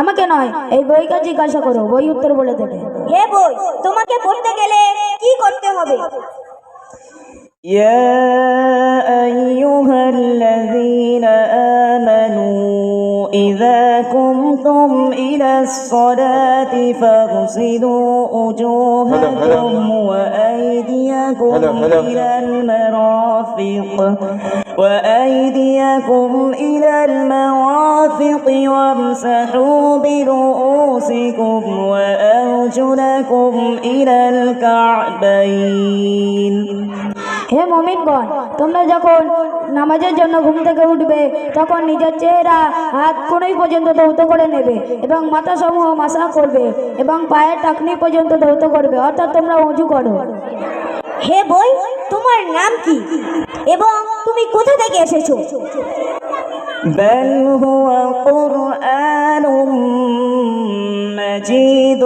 আমাকে নয়, এই বইকে জিজ্ঞাসা করো, বই উত্তর বলে দেবে। হে বই, তোমাকে পড়তে গেলে কি করতে হবে? يا أيها الذين آمنوا إذا قمتم إلى الصلاة فاغسلوا وجوهكم وأيديكم إلى المرافق وامسحوا برؤوسكم وأرجلكم إلى الكعبين। হে মুমিনগণ, তোমরা যখন নামাজের জন্য ঘুম থেকে উঠবে তখন নিজের চেহারা হাত কোণই পর্যন্ত ধৌত করে নেবে এবং মাথা সমূহ মাসা করবে এবং পায়ের টাকনি পর্যন্ত ধৌত করবে, অর্থাৎ তোমরা ওযু করো। হে বই, তোমার নাম কি এবং তুমি কোথা থেকে এসেছো? بل هو قرآن مجيد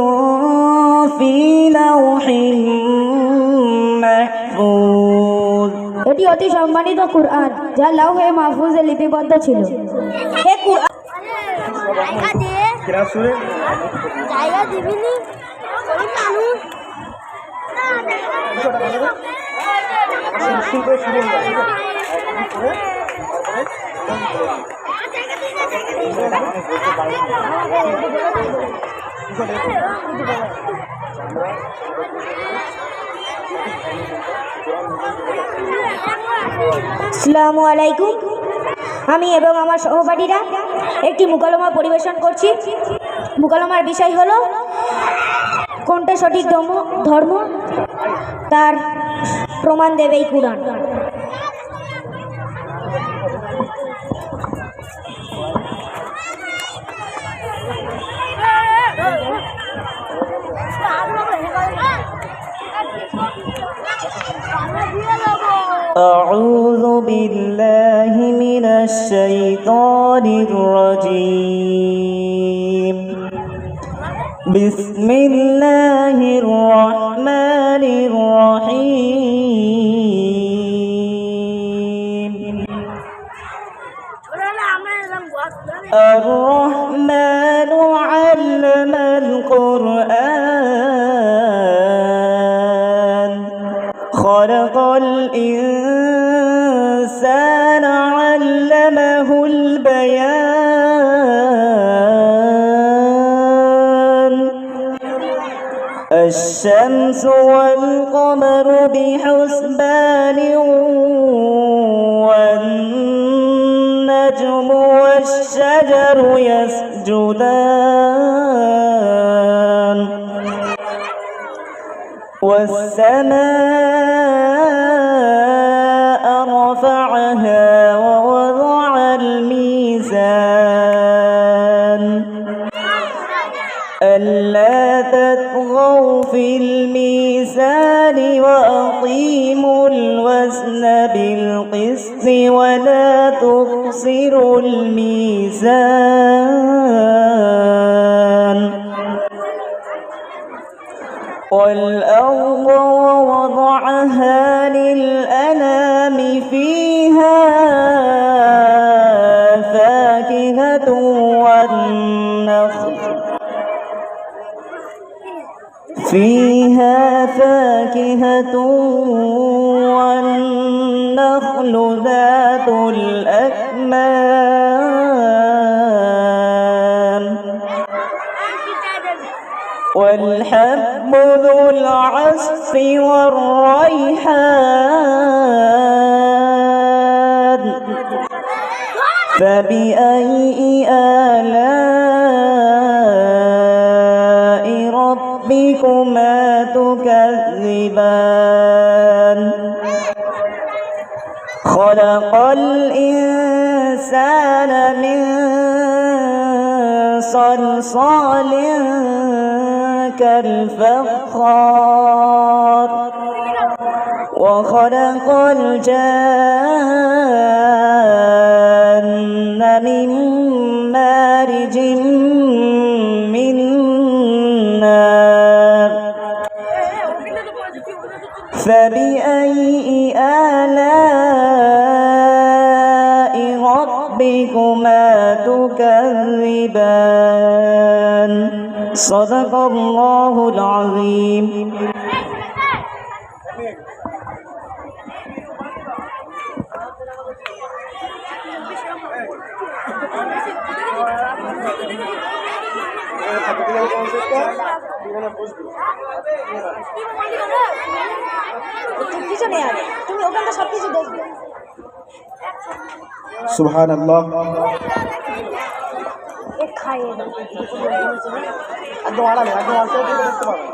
في لوح محفوظ। এটি অতি সম্মানিত কুরআন, যা লাউহে মাহফুজে লিপিবদ্ধ ছিল। হে কুরআন জায়গা দিবিনি মানুষ আসসালামু আলাইকুম। আমি এবং আমার সহপাঠীরা একটি মুকালমা পরিবেশন করছি। মুকালমার বিষয় হলো কোনটা সঠিক ধর্ম, তার প্রমাণ দেবে এই কুরআন। أعوذ بالله من الشيطان الرجيم. بسم الله الرحمن الرحيم. الرحمن علم القرآن خلق الإنسان علمه البيان. الشمس والقمر بحسبان والنجم والشجر يسجدان والسماء رفعها ووضع الميزان ألا تطغوا في الميزان وأقيموا الوزن بالقسط ولا تخسروا الميزان. والأرض ووضعها للأنام فيها فاكهة والنخل ذات الأكمام والحب ذو العصف والريحان. فبأي آلاء ربكما تكذبان؟ خلق الإنسان من صلصال كالفخار وخلق الجان من مارج من نار. فبأي آلاء ربكما تكذبان؟ صدق الله العظيم. কিছু নেই আর তুমি ওখানটা সব কিছু দেখবে। সুবহানাল্লাহ। খাইয়ে একদম আড়ালে, একদম অল্প একটু দেখতে পাবো।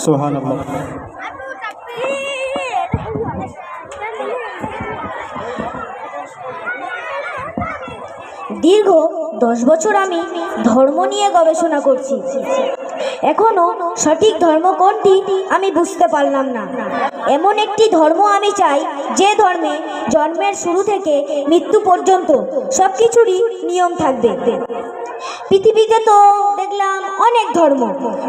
সুবহানাল্লাহ। দীর্ঘ 10 বছর আমি ধর্ম নিয়ে গবেষণা করছি। এখনো সঠিক ধর্ম কোনটি আমি বুঝতে পারলাম না। এমন একটি ধর্ম আমি চাই যে ধর্মে জন্মের শুরু থেকে মৃত্যু পর্যন্ত সব কিছুরই নিয়ম থাকবে। পৃথিবীতে তো দেখলাম অনেক ধর্ম,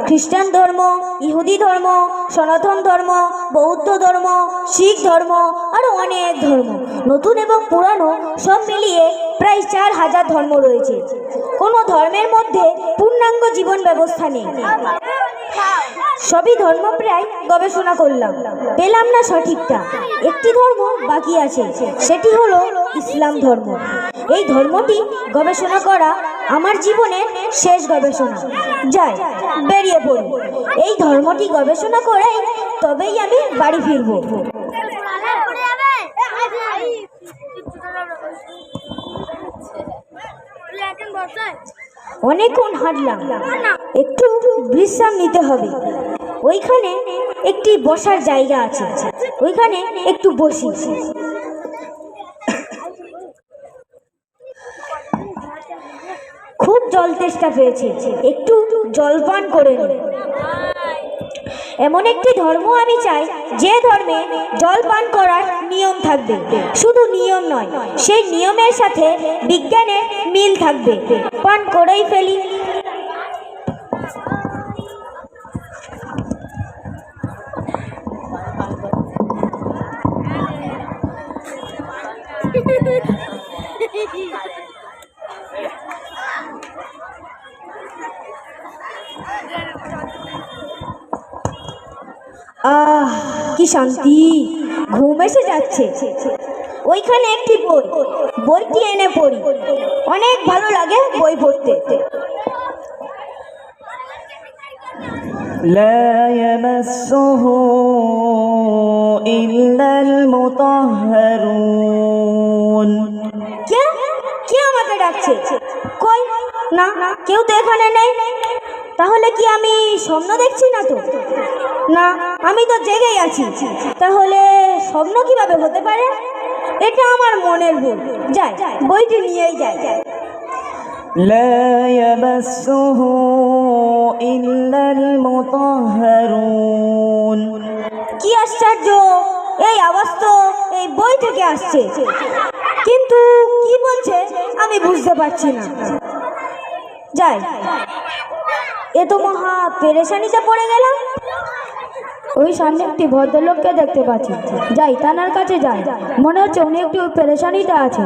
খ্রিস্টান ধর্ম, ইহুদি ধর্ম, সনাতন ধর্ম, বৌদ্ধ ধর্ম, শিখ ধর্ম, আরও অনেক ধর্ম, নতুন এবং পুরানো সব মিলিয়ে প্রায় 4000 ধর্ম রয়েছে। কোনো ধর্মের মধ্যে পূর্ণাঙ্গ জীবন ব্যবস্থা নেই। সবই ধর্ম প্রায় গবেষণা করলাম, পেলাম না সঠিকটা। একটি ধর্ম বাকি আছে, সেটি হলো ইসলাম ধর্ম। এই ধর্মটি গবেষণা করা আমার জীবনের শেষ গবেষণা। যাই, বেরিয়ে পড়ি। এই ধর্মটি গবেষণা করেই তবেই আমি বাড়ি ফিরবো। অনেকক্ষণ হাঁটলাম, একটু বিশ্রাম নিতে হবে। ওইখানে একটি বসার জায়গা আছে, ওইখানে একটু বসি। খুব জল তেষ্টা পেয়েছে, একটু জলপান করে নিই। এমন একটি ধর্ম আমি চাই যে ধর্মে জল পান করার নিয়ম থাকবে। শুধু নিয়ম নয়, সেই নিয়মের সাথে বিজ্ঞানের মিল থাকবে। পান করেই ফেলি। আহ, কি শান্তি, ঘুম এসে যাচ্ছে। ওইখানে একটি বইটি এনে পড়ি। অনেক ভালো লাগে বই পড়তে। لا يمسه إلا المطهرون. কে কে আমাকে ডাকছে? কই না, কেউ তো এখানে নেই। তাহলে কি আমি স্বপ্ন দেখছি না তো? না, আমি তো জেগেই আছি। তাহলে স্বপ্ন কিভাবে হতে পারে? এটা আমার মনের ভুল। যাই, বইটি নিয়েই যাই। لا يمسه إلا المطهرون. কি আশ্চর্য, এই আওয়াজ তো এই বই থেকে আসছে, কিন্তু কি বলছে আমি বুঝতে পারছি না। যাই, এ তো মহা পেরেশানিতে পড়ে গেলাম। ওই সামনে একটি ভদ্রলোককে দেখতে পাচ্ছি, যাই তানার কাছে যাই। মনে হচ্ছে উনি একটু পেরেশানিতে আছে।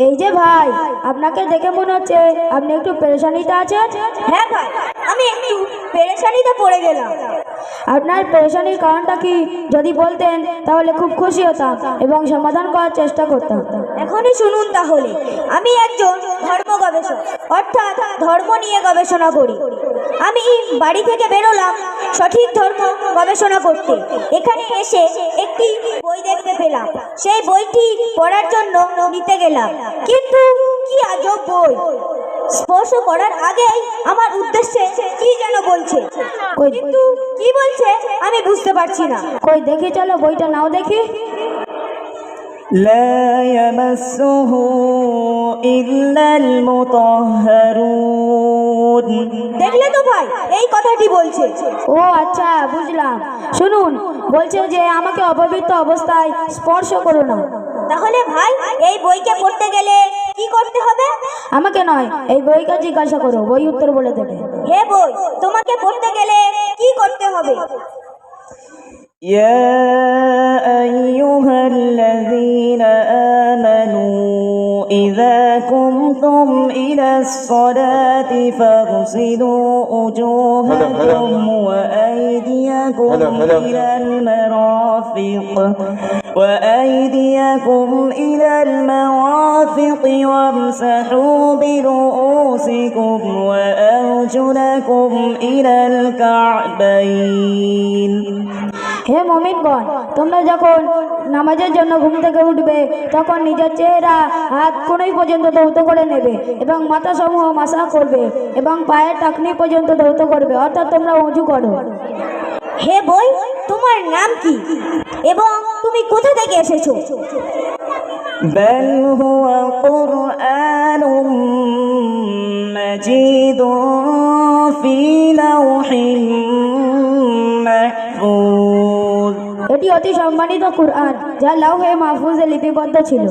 এই যে ভাই, আপনাকে দেখে মনে হচ্ছে আপনি একটু পেরেশানিতে আছেন। হ্যাঁ ভাই, আমি একটু পেরেশানি পেরেশানিতে পড়ে গেলাম। আপনার পেরেশানির কারণটা কি যদি বলতেন তাহলে খুব খুশি হতাম এবং সমাধান করার চেষ্টা করতাম। এখনই শুনুন তাহলে। আমি একজন ধর্ম গবেষক, অর্থাৎ ধর্ম নিয়ে গবেষণা করি। আমি বাড়ি থেকে বেরোলাম সঠিক ধর্ম গবেষণা করতে। এখানে এসে একটি বই দেখতে পেলাম। সেই বইটি পড়ার জন্য নিতে গেলাম, কিন্তু কি আজব বই! স্পর্শ করার আগেই আমার উদ্দেশ্যে কি যেন বলছে, কিন্তু কি বলছে আমি বুঝতে পারছি না। কই দেখি, চলো বইটা নাও দেখি। لا يمسه إلا المطهرون দেখলে তো ভাই, এই কথাটি বলছে। ও আচ্ছা, বুঝলাম। শুনুন, বলছে যে আমাকে অপবিত্র অবস্থায় স্পর্শ করো না। তাহলে ভাই, এই বইকে পড়তে গেলে কি করতে হবে? আমাকে নয়, এই বইকে জিজ্ঞাসা করো, বই উত্তর বলে দেবে। হে বই, তোমাকে পড়তে গেলে কি করতে হবে? يا أيها الذين آمنوا إذا قمتم إلى الصلاة فاغسلوا وجوهكم وأيديكم إلى المرافق وامسحوا برؤوسكم وأرجلكم إلى الكعبين হে মুমিনগণ, তোমরা যখন নামাজের জন্য ঘুম থেকে উঠবে তখন নিজের চেহারা হাত কোণই পর্যন্ত ধৌত করে নেবে এবং মাথা সমূহ মাসা করবে এবং পায়ের টাকনি পর্যন্ত ধৌত করবে, অর্থাৎ তোমরা উঁচু করো। হে বই, তোমার নাম কি এবং তুমি কোথা থেকে এসেছো? بل هو قرآن مجيد في لوح محفوظ এটি অতি সম্মানিত কুরআন, যা লাউহে মাহফুজে লিপিবদ্ধ ছিল।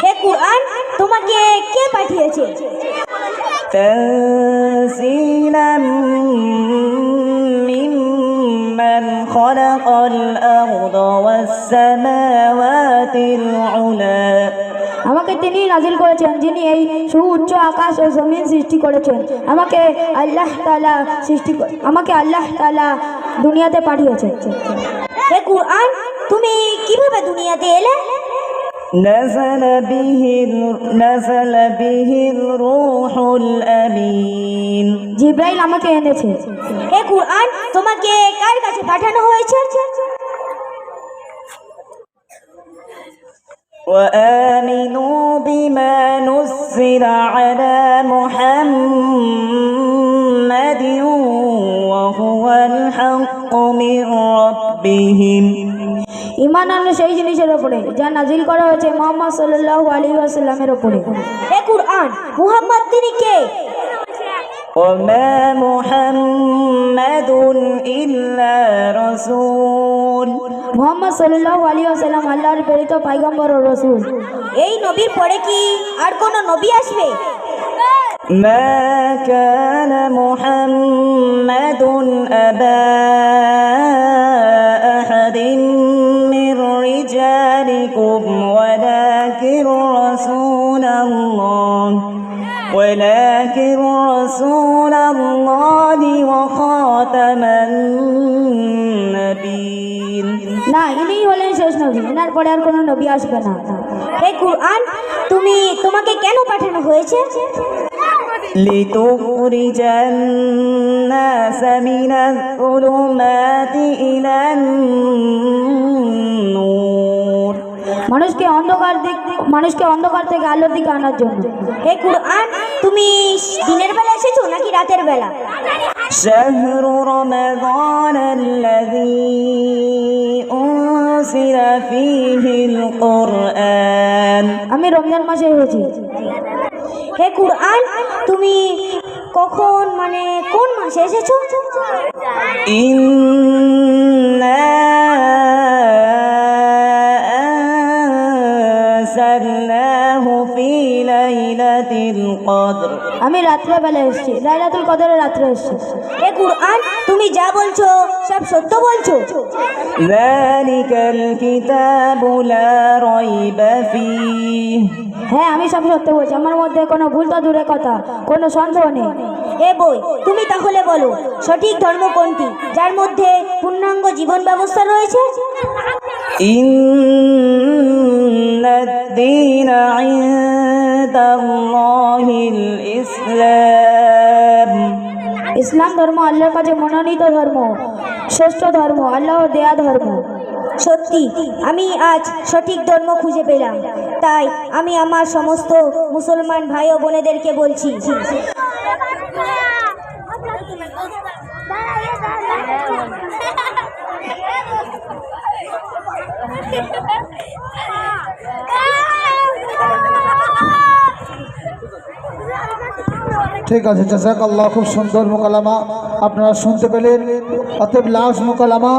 হে কুরআন, তোমাকে কে পাঠিয়েছে? تنزيلا ممن خلق الأرض والسماوات العلى আমাকে তিনি নাজিল করেছেন, যিনি এই সুউচ্চ আকাশ ও জমিন সৃষ্টি করেছেন। আমাকে আল্লাহ তাআলা দুনিয়াতে পাঠিয়েছেন। হে কুরআন, তুমি কিভাবে দুনিয়াতে এলে? نزل به الروح الأمين জিব্রাইল আমাকে এনেছে। হে কুরআন, তোমাকে কার কাছে পাঠানো হয়েছে? وآمنوا بما نزل على محمد وهو الحق من ربهم ঈমান আনলো সেই জিনিসের উপরে যা নাজিল করা হয়েছে মুহাম্মদ সাল্লাল্লাহু আলাইহি ওয়াসাল্লামের উপরে। হে কুরআন, মুহাম্মদ তিনি কে? وما محمد إلا رسول মুহাম্মদ সাল্লাল্লাহু আলাইহি ওয়াসাল্লাম আল্লাহর প্রেরিত পয়গম্বর ও রাসূল। এই নবীর পরে কি আর কোন নবী আসবে? ما كان محمد أبا أحد من رجالكم ولكن رسول الله وخاتم النبيين না, ইনি হলেন শেষ নবী, এনার পরে আর কোনো নবী আসবে না। হে কুরআন, তোমাকে কেন পাঠানো হয়েছে? لتخرج الناس من الظلمات إلى النور মানুষকে অন্ধকার থেকে আলোর দিকে আনার জন্য। হে কুরআন, তুমি দিনের বেলা এসেছো নাকি রাতের বেলা? شهر رمضان الذي أنزل فيه القرآن আমি রমজান মাসে এসেছি। হে কুরআন, তুমি কোন মাসে এসেছো? إنا أنزلناه في ليلة القدر আমি রাত্রেবেলা এসেছি, লাইলাতুল কদরের রাত্রে এসেছি। এ কুরআন, তুমি যা বলছো সব সত্য বলছো? ذلك الكتاب لا ريب فيه হ্যাঁ, আমি সব সত্য বলছি, আমার মধ্যে কোনো ভুল তো দূরের কথা, কোনো সন্দেহ নেই। এ বই, তুমি তাহলে বলো সঠিক ধর্ম কোনটি, যার মধ্যে পূর্ণাঙ্গ জীবন ব্যবস্থা রয়েছে? إن الدين عند الله الإسلام ইসলাম ধর্ম আল্লাহর কাছে মনোনীত ধর্ম, শ্রেষ্ঠ ধর্ম, আল্লাহ দেয়া ধর্ম। সত্যি আমি আজ সঠিক ধর্ম খুঁজে পেলাম, তাই আমি আমার সমস্ত মুসলমান ভাই ও বোনেদেরকে বলছি, ঠিক আছে, জাযাকাল্লাহ, খুব সুন্দর মোকালামা আপনারা শুনতে পেলেন। অতএব লাস্ট মোকালামা